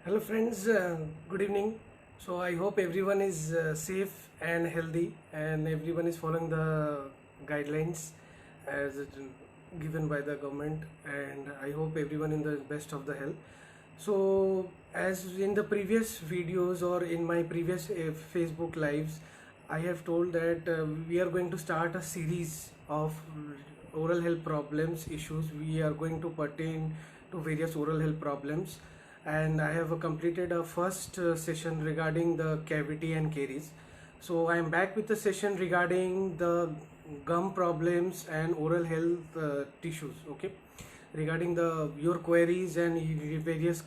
Hello friends, good evening. So I hope everyone is safe and healthy and everyone is following the guidelines as given by the government, and I hope everyone in the best of the health. So as in the previous videos or in my previous Facebook lives, I have told that we are going to start a series of oral health problems issues. We are going to pertain to various oral health problems, and I have completed a first session regarding the cavity and caries. So I am back with the session regarding the gum problems and oral health tissues. Okay, regarding the your queries and various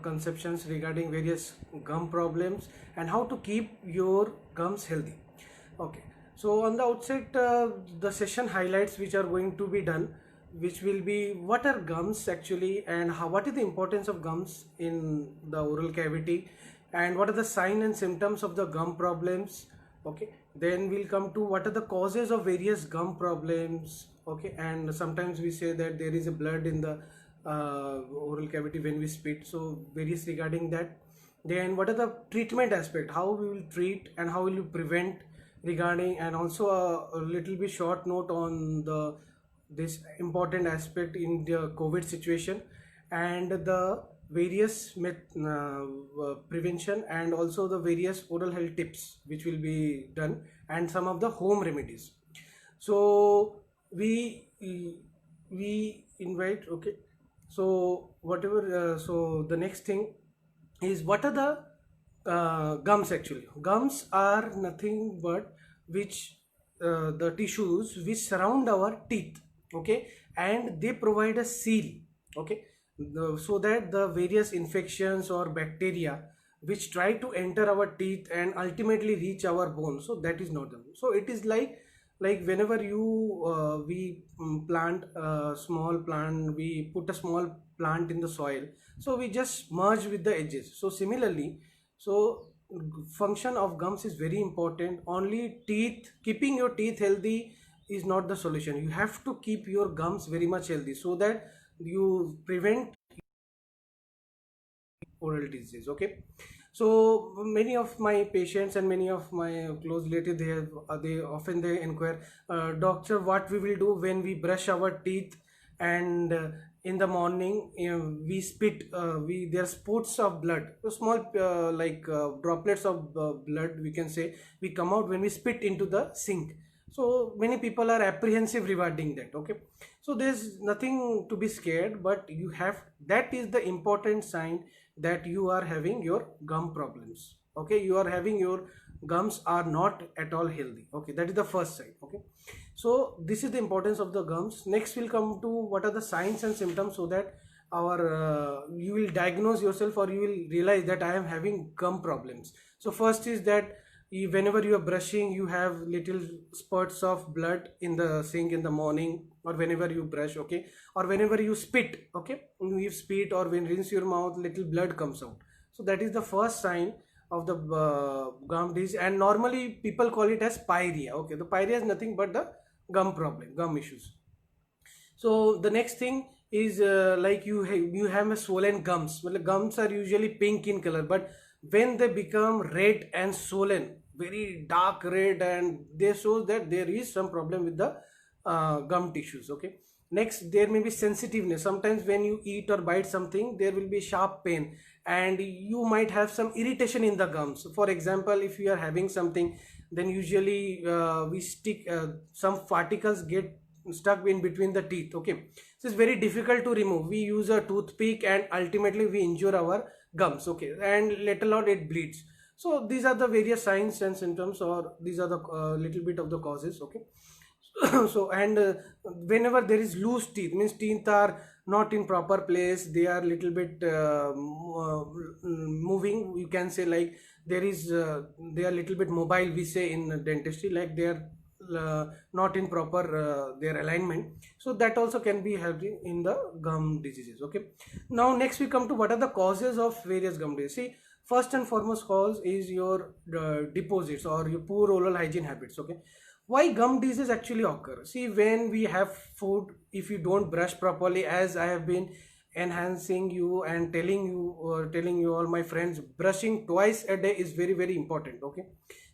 conceptions regarding various gum problems and how to keep your gums healthy. Okay, so on the outset, the session highlights which are going to be done, which will be what are gums actually, and what is the importance of gums in the oral cavity, and what are the signs and symptoms of the gum problems. Okay, then we'll come to what are the causes of various gum problems. Okay, and sometimes we say that there is a blood in the oral cavity when we spit, so various regarding that. Then what are the treatment aspect, how we will treat and how will you prevent regarding, and also a little bit short note on the this important aspect in the COVID situation and the various prevention and also the various oral health tips which will be done and some of the home remedies. So we invite. Okay, so whatever, so the next thing is what are the gums. Actually gums are nothing but which the tissues which surround our teeth. Okay, and they provide a seal. Okay, so that the various infections or bacteria which try to enter our teeth and ultimately reach our bone, so that is not them. So it is like whenever you we plant a small plant, we put a small plant in the soil, so we just merge with the edges. So similarly, so function of gums is very important. Only teeth, keeping your teeth healthy is not the solution. You have to keep your gums very much healthy so that you prevent oral disease. Okay, so many of my patients and many of my close relatives, they often they inquire, doctor, what we will do when we brush our teeth and in the morning, we spit, we there are spots of blood, so small droplets of blood, we can say, we come out when we spit into the sink. So many people are apprehensive regarding that. Okay, so there's nothing to be scared, but you have, that is the important sign that you are having your gum problems. Okay, you are having your gums are not at all healthy. Okay, that is the first sign. Okay, so this is the importance of the gums. Next we'll come to what are the signs and symptoms, so that our you will diagnose yourself or you will realize that I am having gum problems. So first is that whenever you are brushing, you have little spurts of blood in the sink in the morning, or whenever you brush. Okay, or whenever you spit. Okay, when you spit or when rinse your mouth, little blood comes out. So that is the first sign of the gum disease, and normally people call it as pyorrhea. Okay, the pyorrhea is nothing but the gum problem, gum issues. So the next thing is like you have a swollen gums. Well, gums are usually pink in color, but when they become red and swollen, very dark red, and they show that there is some problem with the gum tissues. Okay, next there may be sensitiveness. Sometimes when you eat or bite something, there will be sharp pain and you might have some irritation in the gums. For example, if you are having something, then usually we stick some particles get stuck in between the teeth. Okay, so it's very difficult to remove. We use a toothpick and ultimately we injure our gums. Okay, and later on it bleeds. So these are the various signs and symptoms, or these are the little bit of the causes. Okay, so and whenever there is loose teeth, means teeth are not in proper place, they are little bit moving, you can say, like there is they are little bit mobile, we say in dentistry, like they are not in proper their alignment. So that also can be helping in the gum diseases. Okay, now next we come to what are the causes of various gum disease. See, first and foremost cause is your deposits or your poor oral hygiene habits. Okay, why gum disease actually occur? See, when we have food, if you don't brush properly, as I have been enhancing you and telling you all my friends, brushing twice a day is very very important. Okay,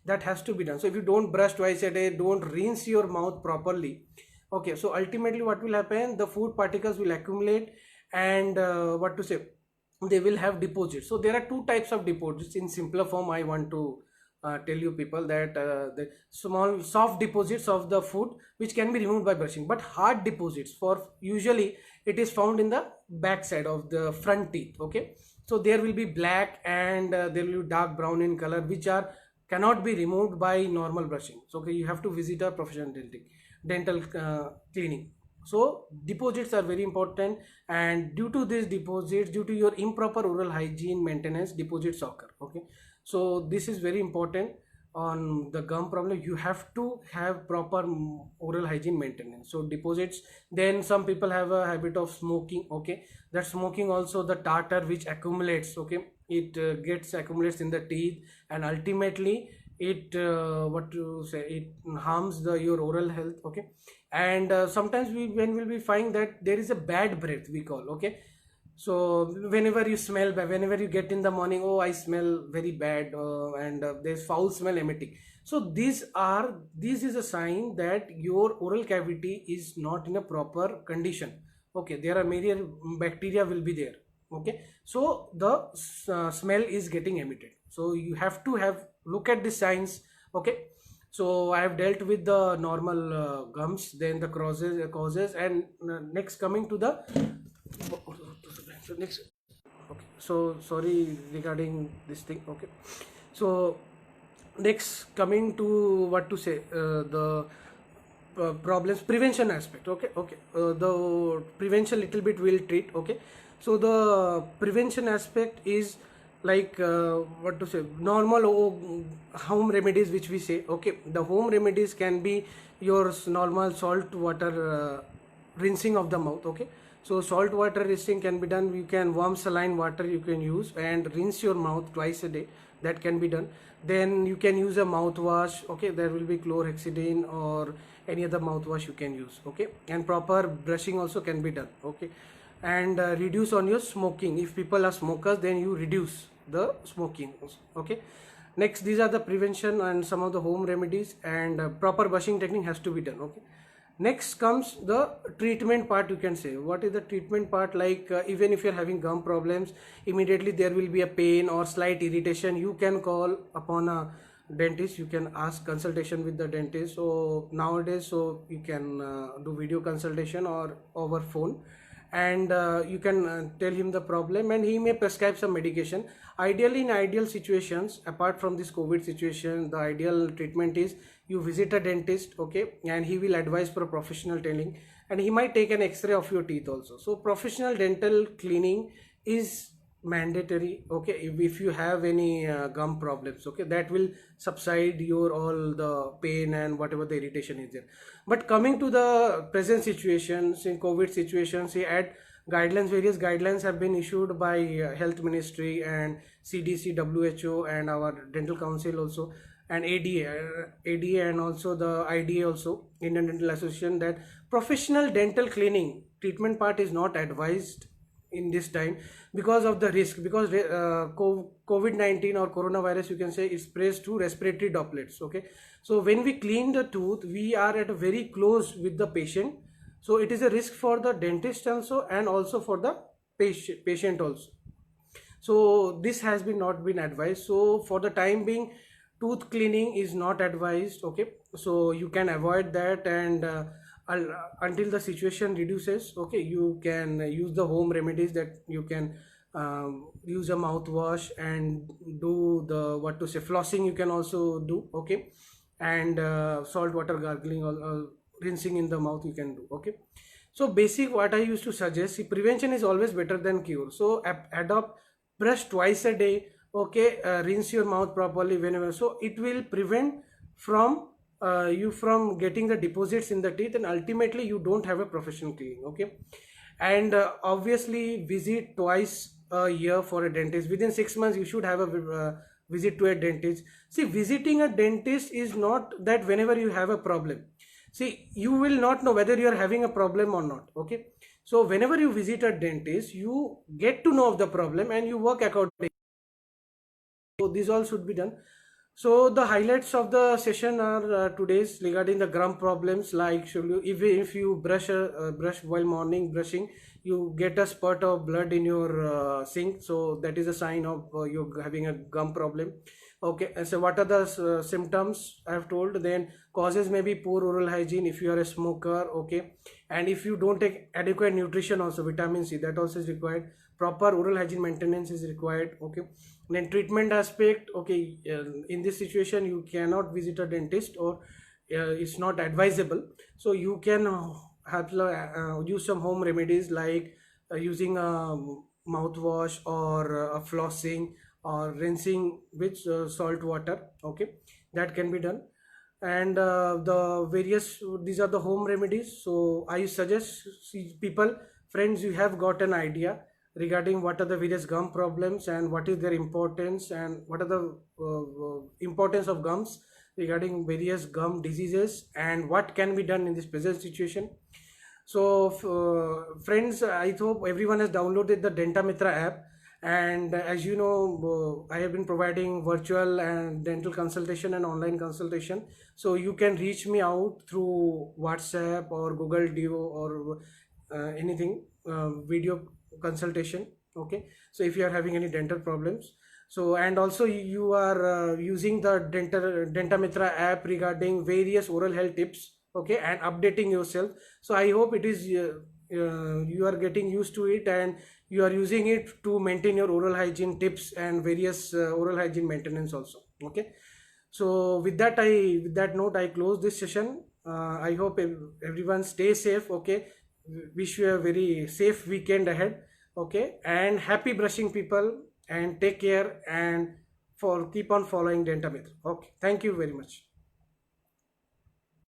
that has to be done. So if you don't brush twice a day, don't rinse your mouth properly. Okay, so ultimately what will happen, the food particles will accumulate, and what to say, they will have deposits. So there are two types of deposits. In simpler form, I want to tell you people that the small soft deposits of the food which can be removed by brushing, but hard deposits, for usually it is found in the back side of the front teeth. Okay, so there will be black and there will be dark brown in color, which are cannot be removed by normal brushing. So okay, you have to visit a professional dental cleaning. So deposits are very important, and due to these deposits, due to your improper oral hygiene maintenance, deposits occur. Okay, so this is very important. On the gum problem, you have to have proper oral hygiene maintenance. So deposits, then some people have a habit of smoking. Okay, that smoking also, the tartar which accumulates, okay, it gets accumulates in the teeth, and ultimately it what to say, it harms the your oral health. Okay, and sometimes we when will be find that there is a bad breath we call. Okay, so whenever you smell bad, whenever you get in the morning, oh I smell very bad, and there's foul smell emitting. So this is a sign that your oral cavity is not in a proper condition. Okay, there are many bacteria will be there. Okay, so the smell is getting emitted. So you have to have look at the signs. Okay, so I have dealt with the normal gums, then the causes, and next coming to the so next. Okay, so sorry regarding this thing. Okay, so next coming to what to say, the problems prevention aspect. Okay, the prevention little bit will treat. Okay, so the prevention aspect is like what to say, normal home remedies which we say. Okay, the home remedies can be your normal salt water rinsing of the mouth. Okay, so salt water rinsing can be done. You can warm saline water you can use and rinse your mouth twice a day. That can be done. Then you can use a mouthwash. Okay, there will be chlorhexidine or any other mouthwash you can use. Okay, and proper brushing also can be done. Okay, and reduce on your smoking. If people are smokers, then you reduce the smoking. Okay, next, these are the prevention and some of the home remedies, and proper brushing technique has to be done. Okay, next comes the treatment part. You can say, what is the treatment part? Like even if you're having gum problems, immediately there will be a pain or slight irritation, you can call upon a dentist. You can ask consultation with the dentist. So nowadays, so you can do video consultation or over phone, and you can tell him the problem, and he may prescribe some medication. Ideally, in ideal situations, apart from this COVID situation, the ideal treatment is you visit a dentist. Okay, and he will advise for a professional tailing, and he might take an x-ray of your teeth also. So professional dental cleaning is mandatory. Okay, if you have any gum problems, okay, that will subside your all the pain and whatever the irritation is there. But coming to the present situations, in COVID situations, he had guidelines. Various guidelines have been issued by health ministry and CDC, WHO, and our dental council also, and ADA, and also the IDA also, Indian Dental Association, that professional dental cleaning treatment part is not advised in this time because of the risk, because COVID-19 or coronavirus, you can say, it spreads through respiratory droplets. Okay, so when we clean the tooth, we are at a very close with the patient, so it is a risk for the dentist also, and also for the patient also. So this has been not been advised. So for the time being, tooth cleaning is not advised. Okay, so you can avoid that, and until the situation reduces, okay, you can use the home remedies, that you can use a mouthwash and do the what to say, flossing you can also do. Okay, and salt water gargling or rinsing in the mouth you can do. Okay, so basic what I used to suggest, see, prevention is always better than cure. So adopt brush twice a day. Okay, rinse your mouth properly whenever, so it will prevent from you from getting the deposits in the teeth, and ultimately you don't have a professional cleaning. Okay, and obviously visit twice a year for a dentist. Within 6 months you should have a visit to a dentist. See, visiting a dentist is not that whenever you have a problem. See, you will not know whether you are having a problem or not. Okay, So whenever you visit a dentist, you get to know of the problem and you work accordingly. So these all should be done. So the highlights of the session are today's regarding the gum problems. Like should you, if you brush while morning brushing, you get a spurt of blood in your sink, so that is a sign of you having a gum problem. Okay, and so what are the symptoms I have told? Then causes may be poor oral hygiene if you are a smoker. Okay, and if you don't take adequate nutrition, also vitamin C, that also is required. Proper oral hygiene maintenance is required. Okay, then treatment aspect. Okay, in this situation you cannot visit a dentist, or it's not advisable, so you can use some home remedies like using a mouthwash, or flossing, or rinsing with salt water. Okay, that can be done. And the various, these are the home remedies. So I suggest, see, people, friends, you have got an idea regarding what are the various gum problems and what is their importance, and what are the importance of gums regarding various gum diseases, and what can be done in this present situation. So friends, I hope everyone has downloaded the Dentamitra app. And as you know, I have been providing virtual and dental consultation and online consultation. So you can reach me out through WhatsApp or Google Duo, or anything, video consultation. Okay, so if you are having any dental problems, so, and also you are using the Dentamitra app regarding various oral health tips. Okay, and updating yourself. So I hope it is you are getting used to it, and you are using it to maintain your oral hygiene tips and various oral hygiene maintenance also. Okay, so with that note, I close this session. I hope everyone stay safe. Okay, wish you a very safe weekend ahead. Okay, and happy brushing, people, and take care, and for keep on following Dentamitra. Okay, thank you very much.